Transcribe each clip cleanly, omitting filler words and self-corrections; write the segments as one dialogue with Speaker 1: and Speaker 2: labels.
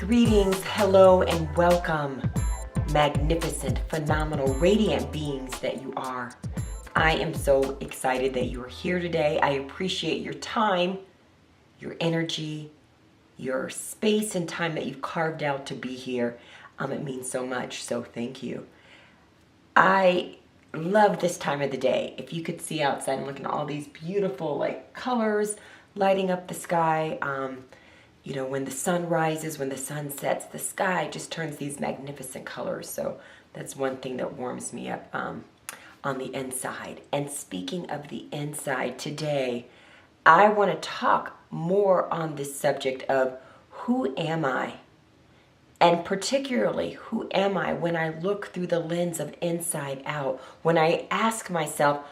Speaker 1: Greetings, hello, and welcome, magnificent, phenomenal, radiant beings that you are. I am so excited that you are here today. I appreciate your time, your energy, your space and time that you've carved out to be here. It means so much, so thank you. I love this time of the day. If you could see outside, I'm looking at all these beautiful colors lighting up the sky. When the sun rises, when the sun sets, the sky just turns these magnificent colors. So that's one thing that warms me up on the inside. And speaking of the inside, today I want to talk more on this subject of who am I? And particularly, who am I when I look through the lens of inside out? When I ask myself,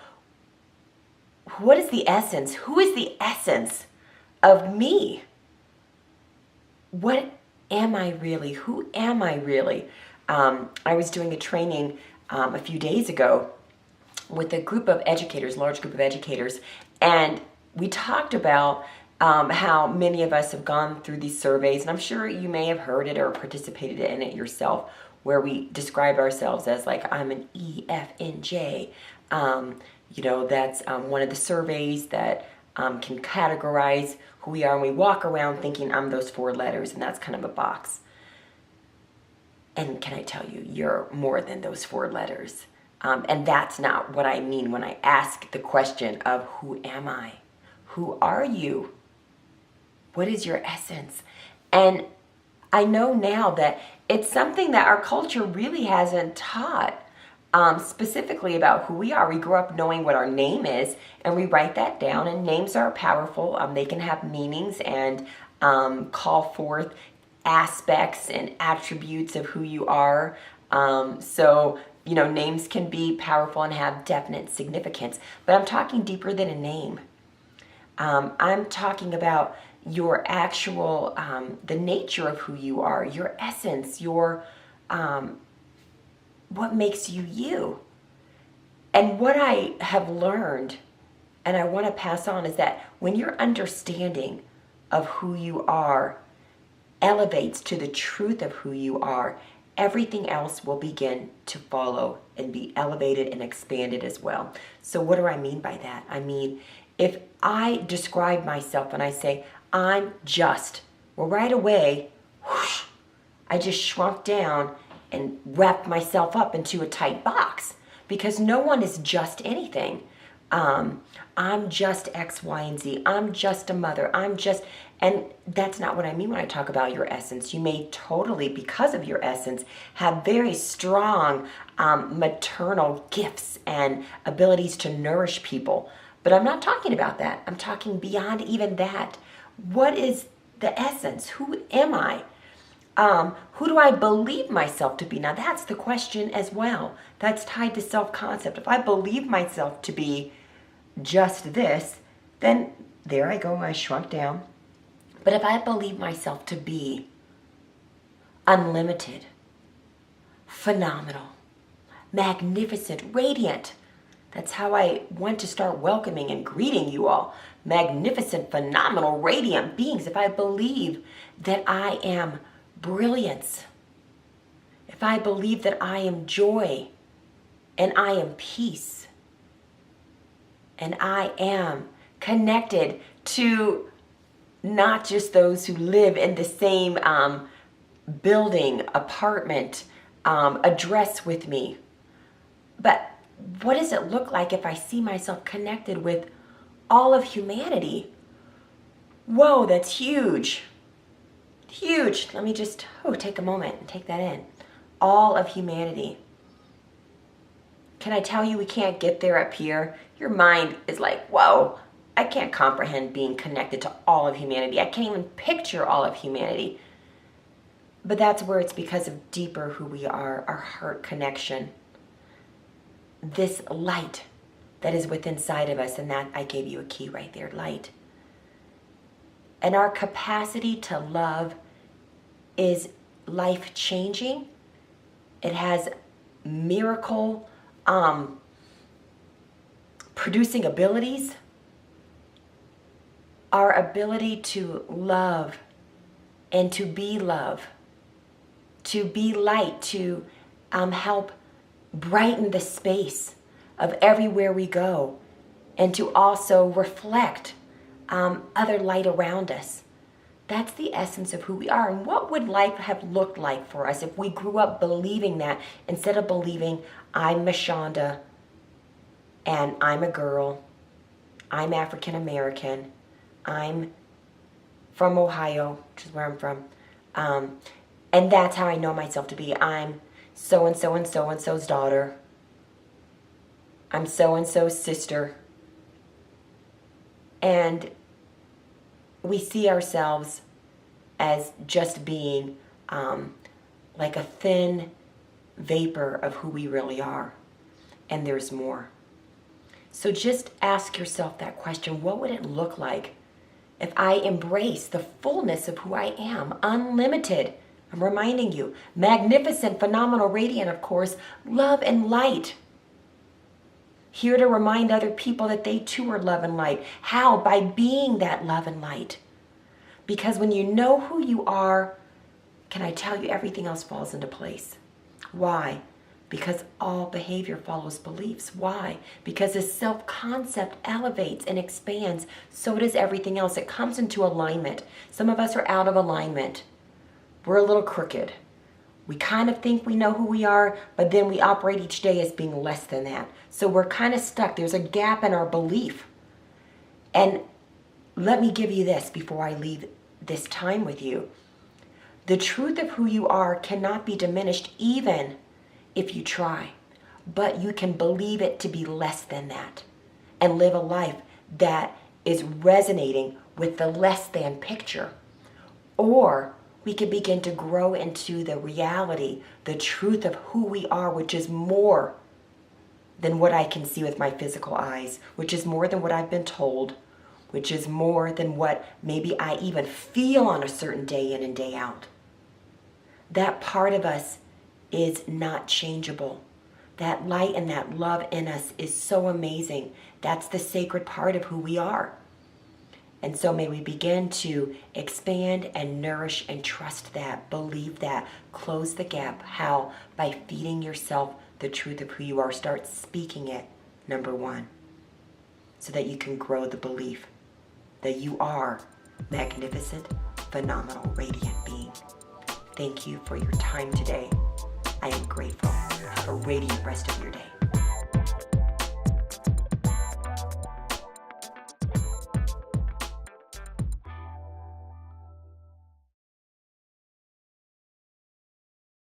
Speaker 1: what is the essence? Who is the essence of me? What am I really? Who am I really? I was doing a training a few days ago with a group of educators, large group of educators, and we talked about how many of us have gone through these surveys, and I'm sure you may have heard it or participated in it yourself, where we describe ourselves as I'm an EFNJ. That's one of the surveys that can categorize who we are, and we walk around thinking I'm those four letters, and that's kind of a box. And can I tell you, you're more than those four letters. And that's not what I mean when I ask the question of who am I? Who are you? What is your essence? And I know now that it's something that our culture really hasn't taught. Specifically about who we are. We grew up knowing what our name is, and we write that down, and names are powerful. They can have meanings and call forth aspects and attributes of who you are. Names can be powerful and have definite significance, but I'm talking deeper than a name. I'm talking about your actual, the nature of who you are, your essence, your what makes you you. And what I have learned, and I want to pass on, is that when your understanding of who you are elevates to the truth of who you are, everything else will begin to follow and be elevated and expanded as well. So what do I mean by that? I mean, if I describe myself and I say, I'm just, well, right away, whoosh, I just shrunk down and wrap myself up into a tight box, because no one is just anything. I'm just X, Y, and Z. I'm just a mother. And that's not what I mean when I talk about your essence. You may totally, because of your essence, have very strong maternal gifts and abilities to nourish people. But I'm not talking about that. I'm talking beyond even that. What is the essence? Who am I? Who do I believe myself to be? Now that's the question as well. That's tied to self-concept. If I believe myself to be just this, then there I go, I shrunk down. But if I believe myself to be unlimited, phenomenal, magnificent, radiant, that's how I want to start welcoming and greeting you all. Magnificent, phenomenal, radiant beings. If I believe that I am brilliance, if I believe that I am joy and I am peace and I am connected to not just those who live in the same building, apartment, address with me, but what does it look like if I see myself connected with all of humanity? Whoa, that's huge. Huge. Let me just take a moment and take that in. All of humanity. Can I tell you we can't get there up here? Your mind is like, whoa, I can't comprehend being connected to all of humanity. I can't even picture all of humanity. But that's where it's because of deeper who we are, our heart connection. This light that is within inside of us, and that I gave you a key right there, light. And our capacity to love is life-changing. It has miracle producing abilities. Our ability to love and to be love to be light, to help brighten the space of everywhere we go, and to also reflect other light around us. That's the essence of who we are. And what would life have looked like for us if we grew up believing that, instead of believing, I'm Mashonda, and I'm a girl, I'm African American, I'm from Ohio, which is where I'm from, and that's how I know myself to be. I'm so-and-so and so-and-so's daughter. I'm so-and-so's sister. And we see ourselves as just being like a thin vapor of who we really are. And there's more. So just ask yourself that question. What would it look like if I embrace the fullness of who I am? Unlimited. I'm reminding you. Magnificent, phenomenal, radiant, of course. Love and light. Here to remind other people that they too are love and light. How? By being that love and light. Because when you know who you are, can I tell you, everything else falls into place. Why? Because all behavior follows beliefs. Why? Because as self-concept elevates and expands, so does everything else. It comes into alignment. Some of us are out of alignment. We're a little crooked. We kind of think we know who we are, but then we operate each day as being less than that. So we're kind of stuck. There's a gap in our belief. And let me give you this before I leave this time with you. The truth of who you are cannot be diminished even if you try. But you can believe it to be less than that and live a life that is resonating with the less than picture. Or we can begin to grow into the reality, the truth of who we are, which is more than what I can see with my physical eyes, which is more than what I've been told, which is more than what maybe I even feel on a certain day in and day out. That part of us is not changeable. That light and that love in us is so amazing. That's the sacred part of who we are. And so may we begin to expand and nourish and trust that, believe that, close the gap. How? By feeding yourself the truth of who you are. Start speaking it, number one, so that you can grow the belief that you are magnificent, phenomenal, radiant being. Thank you for your time today. I am grateful. Have a radiant rest of your day.